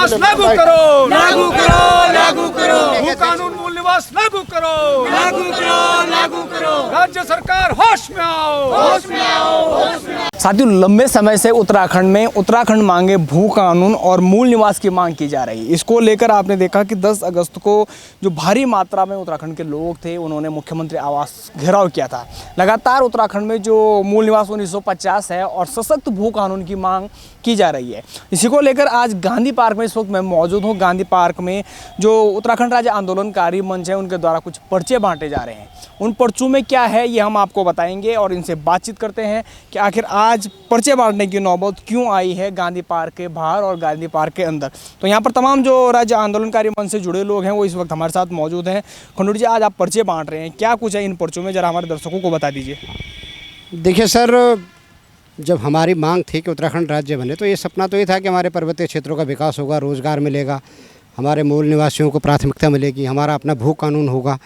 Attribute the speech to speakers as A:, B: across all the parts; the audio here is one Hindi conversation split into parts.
A: निवास लागू करो,
B: लागू करो, लागू करो,
A: भू कानून मूल निवास लागू करो,
B: लागू करो, लागू करो,
A: राज्य सरकार होश में आओ,
B: होश में आओ, होश में आओ।
C: साथियों, लंबे समय से उत्तराखंड में उत्तराखंड मांगे भू कानून और मूल निवास की मांग की जा रही है। इसको लेकर आपने देखा कि 10 अगस्त को जो भारी मात्रा में उत्तराखंड के लोग थे उन्होंने मुख्यमंत्री आवास घेराव किया था। लगातार उत्तराखंड में जो मूल निवास 1950 है और सशक्त भू कानून की मांग की जा रही है। इसी को लेकर आज गांधी पार्क में इस वक्त मैं मौजूद हूँ। गांधी पार्क में जो उत्तराखंड राज्य आंदोलनकारी मंच है उनके द्वारा कुछ पर्चे बांटे जा रहे हैं। उन पर्चों में क्या है ये हम आपको बताएंगे और इनसे बातचीत करते हैं कि आखिर आज पर्चे बांटने की नौबत क्यों आई है गांधी पार्क के बाहर और गांधी पार्क के अंदर। तो यहाँ पर तमाम जो राज्य आंदोलनकारी मंच से जुड़े लोग हैं वो इस वक्त हमारे साथ मौजूद हैं। खंडूरी जी, आज आप पर्चे बांट रहे हैं, क्या कुछ है इन पर्चों में, जरा हमारे दर्शकों को बता दीजिए।
D: देखिए सर, जब हमारी मांग थी कि उत्तराखंड राज्य बने तो ये सपना तो ये था कि हमारे पर्वतीय क्षेत्रों का विकास होगा, रोज़गार मिलेगा, हमारे मूल निवासियों को प्राथमिकता मिलेगी, हमारा अपना भू कानून होगा।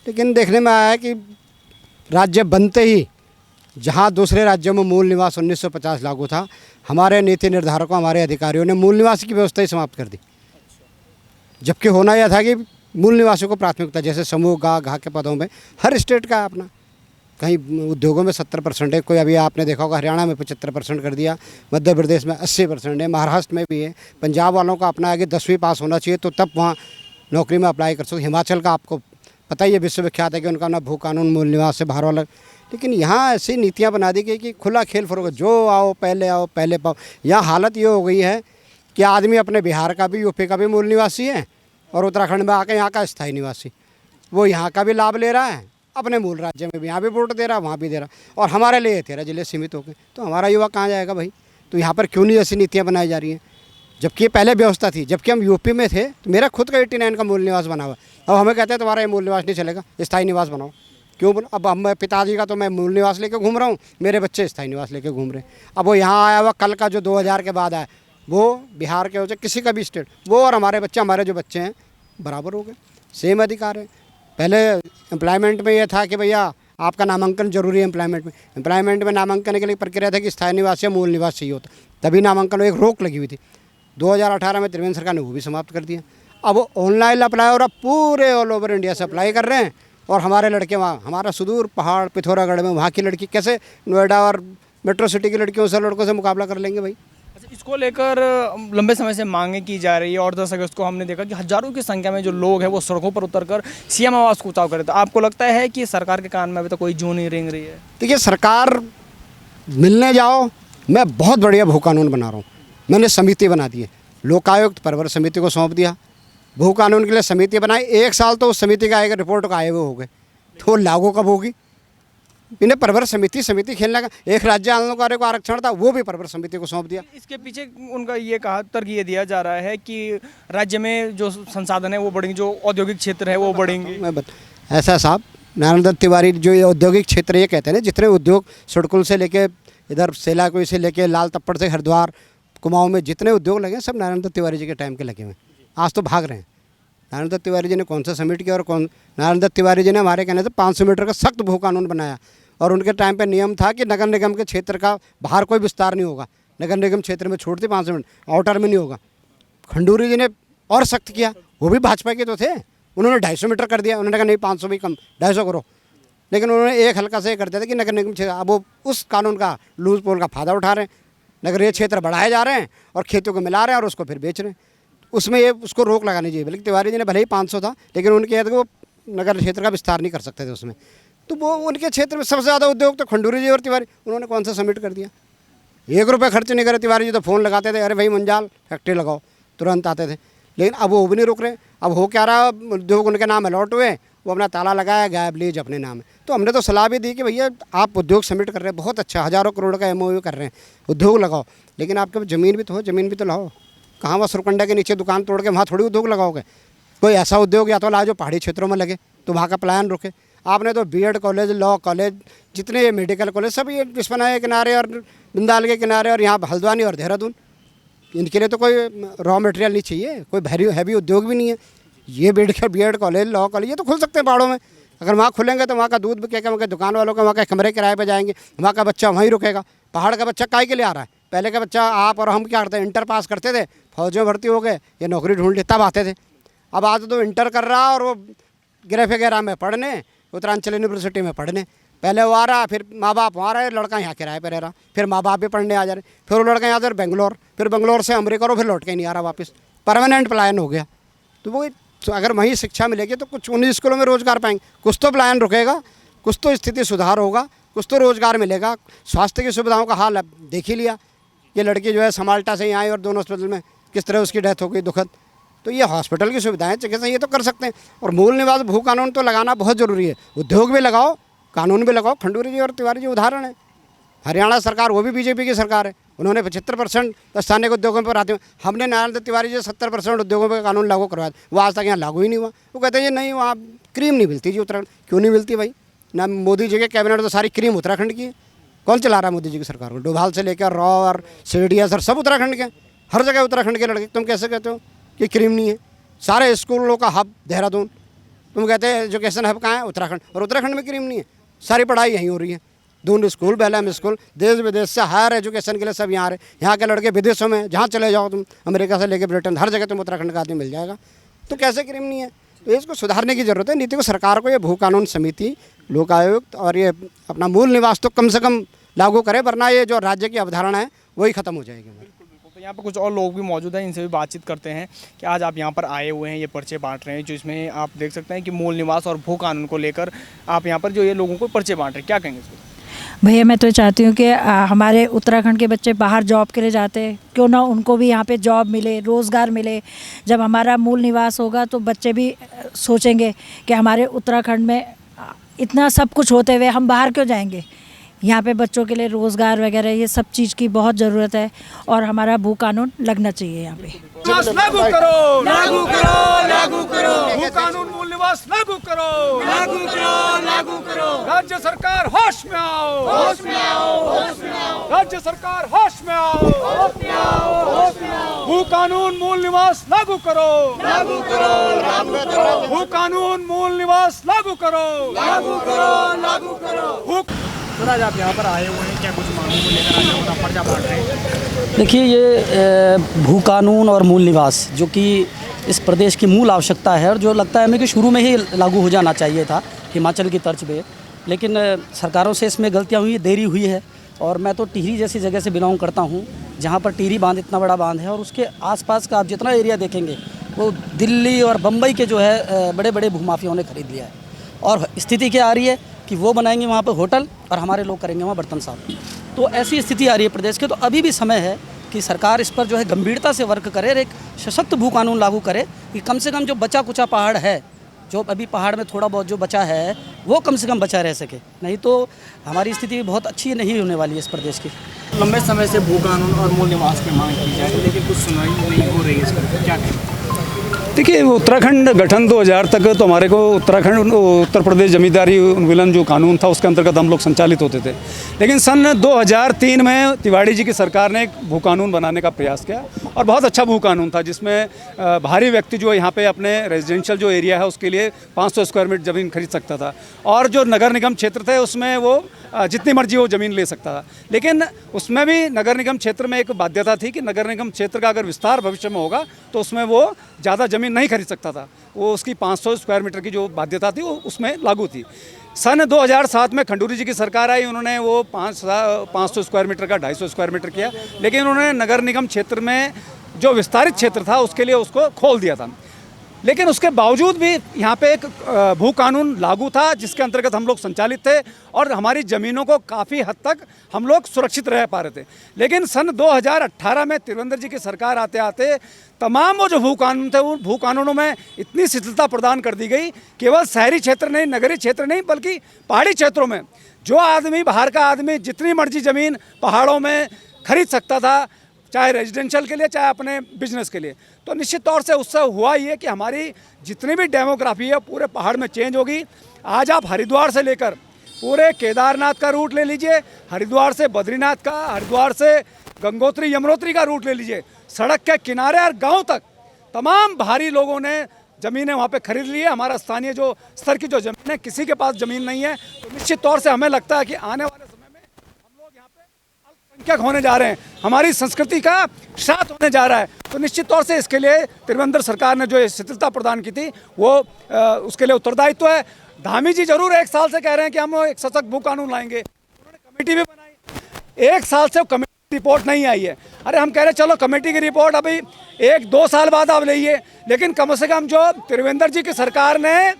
D: लेकिन देखने में आया कि राज्य बनते ही जहां दूसरे राज्यों में मूल निवास 1950 लागू था, हमारे नीति निर्धारकों, हमारे अधिकारियों ने मूल निवास की व्यवस्था ही समाप्त कर दी। जबकि होना यह था कि मूल निवासियों को प्राथमिकता, जैसे समूह घा के पदों में हर स्टेट का अपना, कहीं उद्योगों में 70% है, कोई अभी आपने देखा होगा हरियाणा में 75% कर दिया, मध्य प्रदेश में 80% है, महाराष्ट्र में भी है। पंजाब वालों का अपना आगे 10वीं पास होना चाहिए तो तब वहाँ नौकरी में अप्लाई कर सकते। हिमाचल का आपको पता ही है, विश्वविख्यात है कि उनका ना भू कानून मूल निवास से बाहर वाला। लेकिन यहाँ ऐसी नीतियाँ बना दी गई कि खुला खेल फरोगा, जो आओ पहले पाओ। यहाँ हालत ये हो गई है कि आदमी अपने बिहार का भी, यूपी का भी मूल निवासी है और उत्तराखंड में आकर यहाँ का स्थायी निवासी, वो यहाँ का भी लाभ ले रहा है, अपने मूल राज्य में भी यहाँ भी वोट दे रहा है, वहाँ भी दे रहा, और हमारे लिए 13 जिले सीमित हो गए। तो हमारा युवा कहाँ जाएगा भाई? तो यहाँ पर क्यों नहीं ऐसी नीतियाँ बनाई जा रही हैं, जबकि ये पहले व्यवस्था थी। जबकि हम यूपी में थे तो मेरा खुद का 89 का मूल निवास बना हुआ, अब हमें कहते हैं तुम्हारा ये मूल निवास नहीं चलेगा, स्थायी निवास बनाओ। क्यों? अब हम पिताजी का तो मैं मूल निवास लेके घूम रहा हूँ, मेरे बच्चे स्थायी निवास लेके घूम रहे हैं। अब वो यहाँ आया हुआ कल का जो 2000 के बाद आया, वो बिहार के हो चाहे किसी का भी स्टेट, वो और हमारे बच्चे, हमारे जो बच्चे हैं बराबर हो गए, सेम अधिकार है। पहले एम्प्लॉयमेंट में ये था कि भैया आपका नामांकन जरूरी है। एम्प्लॉयमेंट में नामांकन के लिए प्रक्रिया था कि स्थायी निवास या मूल निवास चाहिए होता, तभी नामांकन, एक रोक लगी हुई थी। 2018 में त्रिवेंद्र सरकार ने वो भी समाप्त कर दिया। अब वो ऑनलाइन अप्लाई और अब पूरे ऑल ओवर इंडिया से अप्लाई कर रहे हैं, और हमारे लड़के वहाँ, हमारा सुदूर पहाड़ पिथौरागढ़ में, वहाँ की लड़की कैसे नोएडा और मेट्रो सिटी की लड़कियों से, लड़कों से मुकाबला कर लेंगे भाई?
C: अच्छा, इसको लेकर लंबे समय से मांगे की जा रही है और 10 अगस्त को हमने देखा कि हजारों की संख्या में जो लोग हैं वो सड़कों पर उतरकर सीएम आवास को उताव कर रहे थे। आपको लगता है कि सरकार के कान में अभी तक कोई जूं नहीं रेंग रही है?
D: देखिए, सरकार मिलने जाओ, मैं बहुत बढ़िया भू कानून बना रहा हूँ, मैंने समिति बना दी है, लोकायुक्त परवर समिति को सौंप दिया, भू कानून के लिए समिति बनाई। 1 साल तो उस समिति का आएगा, रिपोर्ट का आए हुए हो गए, तो लागू कब होगी? इन्हें परवर समिति खेलने का। एक राज्य आंदोलनकारियों को आरक्षण था, वो भी परवर समिति को सौंप दिया।
C: इसके पीछे उनका ये कहा, तर्क ये दिया जा रहा है कि राज्य में जो संसाधन है वो बढ़ेंगे, जो औद्योगिक क्षेत्र है वो बढ़ेंगे।
D: ऐसा साहब, नारायण दत्त तिवारी जो ये औद्योगिक क्षेत्र ये कहते हैं ना, जितने उद्योग सड़कुल से लेके इधर सेलाकुई से लेके लाल तप्पड़ से हरिद्वार कुमाऊं में जितने उद्योग लगे सब नारायण दत्त तिवारी जी के टाइम के लगे हुए। आज तो भाग रहे हैं। नारायण दत्त तिवारी जी ने कौन सा समिट किया, और कौन? नारायण दत्त तिवारी जी ने हमारे कहने से 500 मीटर का सख्त भू कानून बनाया, और उनके टाइम पे नियम था कि नगर निगम के क्षेत्र का बाहर कोई विस्तार नहीं होगा, नगर निगम क्षेत्र में छोड़ते 500 मीटर, आउटर में नहीं होगा। खंडूरी जी ने और सख्त किया, वो भी भाजपा के तो थे, उन्होंने 250 मीटर कर दिया। उन्होंने कहा नहीं 500 भी कम, 250 करो। लेकिन उन्होंने एक हल्का से कर दिया था कि नगर निगम क्षेत्र, अब वो उस कानून का लूज पोल का फायदा उठा रहे हैं, नगरीय क्षेत्र बढ़ाए जा रहे हैं और खेतों को मिला रहे हैं और उसको फिर बेच रहे हैं। उसमें ये उसको रोक लगानी चाहिए। बल्कि तिवारी जी ने भले ही 500 था, लेकिन उनके कहते वो नगर क्षेत्र का विस्तार नहीं कर सकते थे उसमें, तो वो उनके क्षेत्र में सबसे ज़्यादा उद्योग तो खंडूरी जी और तिवारी। उन्होंने कौन सा समिट कर दिया? 1 रुपये खर्च नहीं करे। तिवारी जी तो फ़ोन लगाते थे, अरे भाई मंजाल फैक्ट्री लगाओ, तुरंत आते थे। लेकिन अब वो भी नहीं रुक रहे। अब हो क्या रहा, उद्योग उनके नाम अलॉट हुए, वो अपना ताला लगाया, गायब लीज अपने नाम है। तो हमने तो सलाह भी दी कि भैया आप उद्योग सबमिट कर रहे हैं, बहुत अच्छा, हज़ारों करोड़ का MOU कर रहे हैं, उद्योग लगाओ, लेकिन आपके पास ज़मीन भी तो हो, ज़मीन भी तो लाओ। कहाँ वह सुरकंडा के नीचे दुकान तोड़ के वहाँ थोड़ी उद्योग लगाओगे? कोई ऐसा उद्योग या तो लाओ जो पहाड़ी क्षेत्रों में लगे, तो वहाँ का पलायन रुके। आपने तो BEd कॉलेज, लॉ कॉलेज, जितने ये मेडिकल कॉलेज सब ये बिस्फना के किनारे और बिंदाल के किनारे और यहाँ हल्द्वानी और देहरादून, इनके लिए तो कोई रॉ मटेरियल नहीं चाहिए, कोई हैवी उद्योग भी नहीं है। ये BEd कॉलेज, लॉ कॉलेज ये तो खुल सकते हैं पहाड़ों में। अगर वहाँ खुलेंगे तो वहाँ का दूध बिकेगा, वहाँ के दुकान वालों का, वहाँ के कमरे किराए पे जाएंगे, वहाँ का बच्चा वहीं रुकेगा। पहाड़ का बच्चा काहे के लिए आ रहा है? पहले का बच्चा आप और हम क्या करते हैं, इंटर पास करते थे फौज में भर्ती हो गए या नौकरी ढूंढ ली, तब आते थे। अब आज तो इंटर कर रहा और वो ग्रेफ वगैरह में पढ़ने, उत्तरांचल यूनिवर्सिटी में पढ़ने। पहले वो आ रहा, फिर माँ बाप वहाँ रहे, लड़का यहाँ किराए पर रह रहा, फिर माँ बाप भी पढ़ने आ जा रहे, फिर वो लड़का यहाँ से बेंगलोर, फिर बेंगलोर से अमेरिका और फिर लौट के नहीं आ रहा वापस, परमानेंट पलायन हो गया। तो वो अगर वहीं शिक्षा मिलेगी तो कुछ उन्हीं स्कूलों में रोज़गार पाएंगे, कुछ तो पलायन रुकेगा, कुछ तो स्थिति सुधार होगा, कुछ तो रोज़गार मिलेगा। स्वास्थ्य की सुविधाओं का हाल अब देख ही लिया, ये लड़की जो है समाल्टा से यहाँ आई और दोनों हॉस्पिटल में किस तरह उसकी डेथ हो गई, दुखद। तो ये हॉस्पिटल की सुविधाएं, चिकित्सा, ये तो कर सकते हैं। और मूल निवास भू कानून तो लगाना बहुत ज़रूरी है। उद्योग भी लगाओ, कानून भी लगाओ। खंडूरी जी और तिवारी जी उदाहरण है। हरियाणा सरकार, वो भी बीजेपी की सरकार है, उन्होंने 75% स्थानीय उद्योगों पर आते हैं। हमने नारायण दत्त तिवारी जी 70% उद्योगों पर कानून लागू करवाया, वो आज तक यहाँ लागू ही नहीं हुआ। वो कहते हैं नहीं, वहाँ क्रीम नहीं मिलती जी उत्तराखंड। क्यों नहीं मिलती भाई? ना मोदी जी के कैबिनेट तो सारी क्रीम उत्तराखंड की है। कौन चला रहा है मोदी जी की सरकार को? डोभाल से लेकर रॉ और सीढ़िया सर सब उत्तराखंड के, हर जगह उत्तराखंड के लड़के। तुम कैसे कहते हो कि क्रीम नहीं है? सारे स्कूलों का हब देहरादून, तुम कहते हैं एजुकेशन हब कहाँ है? उत्तराखंड। और उत्तराखंड में क्रीम नहीं है, सारी पढ़ाई यहीं हो रही है। दून स्कूल, बेलम स्कूल, देश विदेश से हायर एजुकेशन के लिए सब यहाँ आ रहे। यहाँ के लड़के विदेशों में जहाँ चले जाओ तुम, अमेरिका से लेकर ब्रिटेन, हर जगह तुम उत्तराखंड का आदमी मिल जाएगा। तो कैसे क्रीम नहीं है? तो इसको सुधारने की ज़रूरत है। नीति को सरकार को ये भू कानून समिति, लोक आयुक्त और ये अपना मूल निवास तो कम से कम लागू करे, वरना ये जो राज्य की अवधारणा है वही खत्म हो जाएगी।
C: तो यहाँ पर कुछ और लोग भी मौजूद हैं, इनसे भी बातचीत करते हैं कि आज आप यहाँ पर आए हुए हैं, ये पर्चे बांट रहे हैं, जो इसमें आप देख सकते हैं कि मूल निवास और भू कानून को लेकर आप यहाँ पर जो ये लोगों को पर्चे बांट रहे हैं, क्या कहेंगे इसको?
E: भैया मैं तो चाहती हूँ कि हमारे उत्तराखंड के बच्चे बाहर जॉब के लिए जाते हैं, क्यों ना उनको भी यहाँ पे जॉब मिले, रोज़गार मिले। जब हमारा मूल निवास होगा तो बच्चे भी सोचेंगे कि हमारे उत्तराखंड में इतना सब कुछ होते हुए हम बाहर क्यों जाएंगे। यहाँ पे बच्चों के लिए रोज़गार वगैरह ये सब चीज़ की बहुत ज़रूरत है और हमारा भू कानून लगना चाहिए यहाँ पे।
A: निवास लागू करो,
B: लागू करो, लागू करो,
A: भू कानून मूल निवास लागू करो,
B: लागू करो, लागू करो।
A: राज्य सरकार होश में आओ,
B: होश में आओ, होश में आओ,
A: राज्य सरकार होश में आओ,
B: होश में आओ, होश में आओ।
A: भू कानून मूल निवास लागू करो,
B: लागू करो, लागू करो,
A: भू कानून मूल निवास लागू करो,
B: लागू करो, लागू करो।
A: भू
C: तो आज आप यहाँ पर आए हुए हैं, क्या कुछ मांगों को लेकर आए हैं, आप पर्चा बांट रहे हैं?
F: देखिए, ये भू कानून और मूल निवास जो कि इस प्रदेश की मूल आवश्यकता है और जो लगता है हमें कि शुरू में ही लागू हो जाना चाहिए था हिमाचल की तर्ज पे, लेकिन सरकारों से इसमें गलतियाँ हुई, देरी हुई है। और मैं तो टिहरी जैसी जगह से बिलोंग करता हूँ, जहाँ पर टिहरी बांध इतना बड़ा बांध है और उसके आसपास का आप जितना एरिया देखेंगे वो दिल्ली और बम्बई के जो है बड़े बड़े भूमाफियाओं ने खरीद लिया है। और स्थिति क्या आ रही है कि वो बनाएंगे वहाँ पर होटल और हमारे लोग करेंगे वहाँ बर्तन साफ। तो ऐसी स्थिति आ रही है प्रदेश के। तो अभी भी समय है कि सरकार इस पर जो है गंभीरता से वर्क करे और एक सशक्त भू कानून लागू करे कि कम से कम जो बचा कुचा पहाड़ है, जो अभी पहाड़ में थोड़ा बहुत जो बचा है, वो कम से कम बचा रह सके। नहीं तो हमारी स्थिति बहुत अच्छी नहीं होने वाली है इस प्रदेश की।
C: लंबे समय से भू कानून और मूल निवास की मांग की जाए लेकिन कुछ सुनवाई नहीं हो रही है इस पर, क्या कहें?
G: देखिए, उत्तराखंड गठन 2000 तक तो हमारे को उत्तराखंड उत्तर प्रदेश जमींदारी उन्मूलन जो कानून था उसके अंतर्गत हम लोग संचालित होते थे। लेकिन सन 2003 में तिवारी जी की सरकार ने एक भू कानून बनाने का प्रयास किया और बहुत अच्छा भू कानून था, जिसमें भारी व्यक्ति जो यहाँ पे अपने रेजिडेंशियल जो एरिया है उसके लिए 500 स्क्वायर मीटर ज़मीन खरीद सकता था और जो नगर निगम क्षेत्र थे उसमें वो जितनी मर्जी वो ज़मीन ले सकता था। लेकिन उसमें भी नगर निगम क्षेत्र में एक बाध्यता थी कि नगर निगम क्षेत्र का अगर विस्तार भविष्य में होगा तो उसमें वो ज़्यादा ज़मीन नहीं खरीद सकता था। वो उसकी 500 स्क्वायर मीटर की जो बाध्यता थी वो उसमें लागू थी। सन 2007 में खंडूरी जी की सरकार आई, उन्होंने वो 500 स्क्वायर मीटर का 250 स्क्वायर मीटर किया, लेकिन उन्होंने नगर निगम क्षेत्र में जो विस्तारित क्षेत्र था उसके लिए उसको खोल दिया था। लेकिन उसके बावजूद भी यहाँ पे एक भू कानून लागू था जिसके अंतर्गत हम लोग संचालित थे और हमारी ज़मीनों को काफ़ी हद तक हम लोग सुरक्षित रह पा रहे थे। लेकिन सन 2018 में त्रिवेंद्र जी की सरकार आते आते तमाम वो जो भू कानून थे उन भू कानूनों में इतनी शिथिलता प्रदान कर दी गई, केवल शहरी क्षेत्र नहीं, नगरीय क्षेत्र नहीं, बल्कि पहाड़ी क्षेत्रों में जो आदमी, बाहर का आदमी जितनी मर्जी ज़मीन पहाड़ों में खरीद सकता था, चाहे रेजिडेंशियल के लिए चाहे अपने बिजनेस के लिए। तो निश्चित तौर से उससे हुआ ये कि हमारी जितनी भी डेमोग्राफी है पूरे पहाड़ में चेंज होगी। आज आप हरिद्वार से लेकर पूरे केदारनाथ का रूट ले लीजिए, हरिद्वार से बद्रीनाथ का, हरिद्वार से गंगोत्री यमुनोत्री का रूट ले लीजिए, सड़क के किनारे और गांव तक तमाम भारी लोगों ने ज़मीनें वहाँ पे खरीद ली है। हमारा स्थानीय जो स्तर की जो ज़मीन है, किसी के पास ज़मीन नहीं है। तो निश्चित तौर से हमें लगता है कि आने वाले समय में हम लोग यहाँ पे
A: क्या होने जा रहे हैं, हमारी संस्कृति का साथ होने जा रहा है। तो निश्चित तौर से इसके लिए त्रिवेंद्र सरकार ने जो ये शिथिलता प्रदान की थी वो उसके लिए उत्तरदायित्व है। धामी जी जरूर 1 साल से कह रहे हैं कि हम एक सशक्त भू कानून लाएंगे, उन्होंने कमेटी भी बनाई, 1 साल से कमेटी रिपोर्ट नहीं आई है। अरे हम कह रहे चलो कमेटी की रिपोर्ट अभी 1-2 साल बाद आप लाइए, लेकिन कम से कम जो त्रिवेंद्र जी की सरकार ने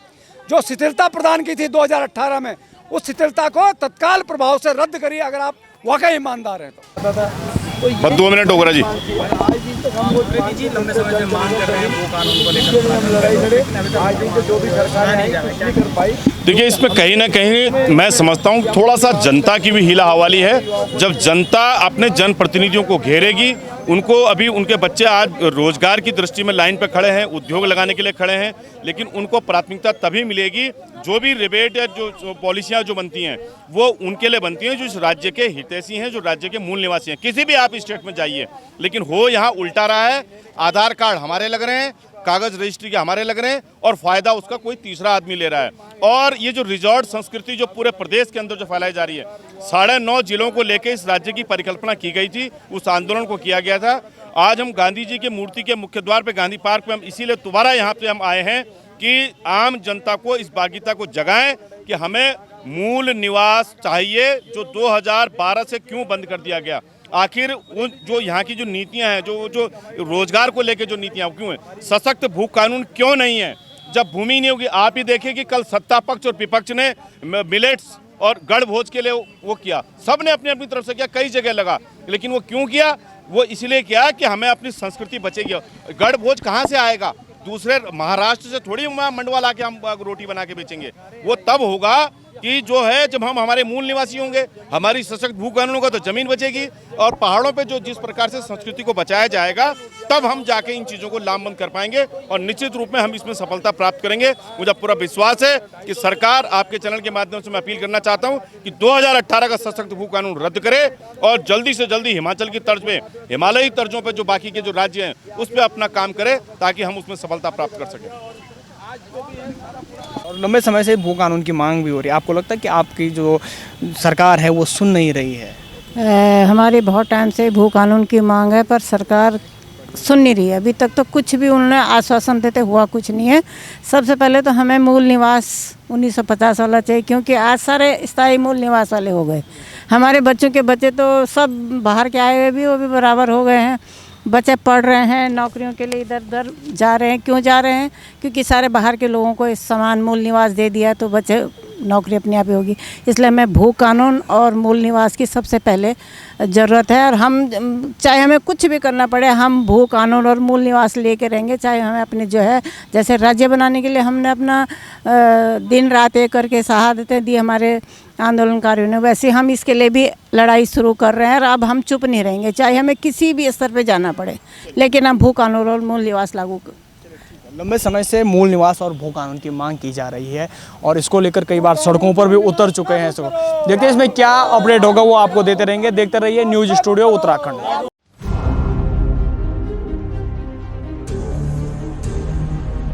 A: जो शिथिलता प्रदान की थी 2018 में, उस शिथिलता को तत्काल प्रभाव से रद्द करिए अगर आप वाकई ईमानदार हैं तो।
H: बस 2 मिनट होगा जी।
C: लंबे समय से मांग कर रहे हैं भू कानून को लेकर।
H: देखिए, इसमें कहीं ना कहीं मैं समझता हूँ थोड़ा सा जनता की भी हीला हवाली है। जब जनता अपने जनप्रतिनिधियों को घेरेगी, उनको अभी उनके बच्चे आज रोजगार की दृष्टि में लाइन पर खड़े हैं, उद्योग लगाने के लिए खड़े हैं, लेकिन उनको प्राथमिकता तभी मिलेगी जो भी रिबेट या जो पॉलिसियाँ जो बनती हैं वो उनके लिए बनती हैं जो इस राज्य के हितैषी हैं, जो राज्य के मूल निवासी हैं। किसी भी आप स्टेट में जाइए, लेकिन हो यहाँ उल्टा रहा है। आधार कार्ड हमारे लग रहे हैं, कागज रजिस्ट्री के हमारे लग रहे हैं और फायदा उसका कोई तीसरा आदमी ले रहा है। और ये जो रिजॉर्ट संस्कृति जो पूरे प्रदेश के अंदर जो फैलाई जा रही है, 9.5 जिलों को लेकर इस राज्य की परिकल्पना की गई थी, उस आंदोलन को किया गया था। आज हम गांधी जी की मूर्ति के मुख्य द्वार पे गांधी पार्क पे हम इसीलिए दोबारा यहाँ पे हम आए हैं कि आम जनता को इस बागीता को जगाएं कि हमें मूल निवास चाहिए, जो 2012 से क्यों बंद कर दिया गया। आखिर उन जो यहाँ की जो नीतियाँ हैं, जो रोजगार को लेकर जो नीतियाँ क्यों हैं, सशक्त भू कानून क्यों नहीं है। जब भूमि नहीं होगी, आप ही देखिए कि कल सत्ता पक्ष और विपक्ष ने मिलेट्स और गढ़ भोज के लिए वो किया, सब ने अपनी अपनी तरफ से किया, कई जगह लगा, लेकिन वो क्यों किया? वो इसलिए किया कि हमें अपनी संस्कृति बचेगी। गढ़ भोज कहाँ से आएगा? दूसरे महाराष्ट्र से थोड़ी मंडवा ला के हम रोटी बना के बेचेंगे। वो तब होगा कि जो है जब हम हमारे मूल निवासी होंगे, हमारी सशक्त भू कानून होगा तो जमीन बचेगी, और पहाड़ों पे जो जिस प्रकार से संस्कृति को बचाया जाएगा तब हम जाके इन चीज़ों को लामबंद कर पाएंगे और निश्चित रूप में हम इसमें सफलता प्राप्त करेंगे। मुझे पूरा विश्वास है कि सरकार, आपके चैनल के माध्यम से मैं अपील करना चाहता हूं कि 2018 का सशक्त भू कानून रद्द करे और जल्दी से जल्दी हिमाचल की तर्ज पे, हिमालयी तर्जों पर जो बाकी के जो राज्य हैं उस पर अपना काम करे ताकि हम उसमें सफलता प्राप्त कर सकें।
C: और लंबे समय से भू कानून की मांग भी हो रही है, आपको लगता है कि आपकी जो सरकार है वो सुन नहीं रही है?
I: हमारी बहुत टाइम से भू कानून की मांग है पर सरकार सुन नहीं रही है। अभी तक तो कुछ भी उन्होंने आश्वासन देते हुआ कुछ नहीं है। सबसे पहले तो हमें मूल निवास 1950 वाला चाहिए, क्योंकि आज सारे स्थायी मूल निवास वाले हो गए। हमारे बच्चों के बच्चे तो सब बाहर के आए हुए भी वो भी बराबर हो गए हैं। बच्चे पढ़ रहे हैं, नौकरियों के लिए इधर उधर जा रहे हैं। क्यों जा रहे हैं? क्योंकि सारे बाहर के लोगों को इस समान मूल निवास दे दिया तो बच्चे नौकरी अपने आप ही होगी। इसलिए हमें भू कानून और मूल निवास की सबसे पहले ज़रूरत है। और हम चाहे हमें कुछ भी करना पड़े, हम भू कानून और मूल निवास लेके रहेंगे। चाहे हमें अपने जो है, जैसे राज्य बनाने के लिए हमने अपना दिन रात एक करके शहादतें दी हमारे आंदोलनकारियों ने, वैसे हम इसके लिए भी लड़ाई शुरू कर रहे हैं। और अब हम चुप नहीं रहेंगे, चाहे हमें किसी भी स्तर पे जाना पड़े, लेकिन हम भू कानून और मूल निवास लागू।
C: लंबे समय से मूल निवास और भू कानून की मांग की जा रही है और इसको लेकर कई बार सड़कों पर भी उतर चुके हैं। देखते हैं इसमें क्या अपडेट होगा, वो आपको देते रहेंगे। देखते रहिए न्यूज़ स्टूडियो उत्तराखंड।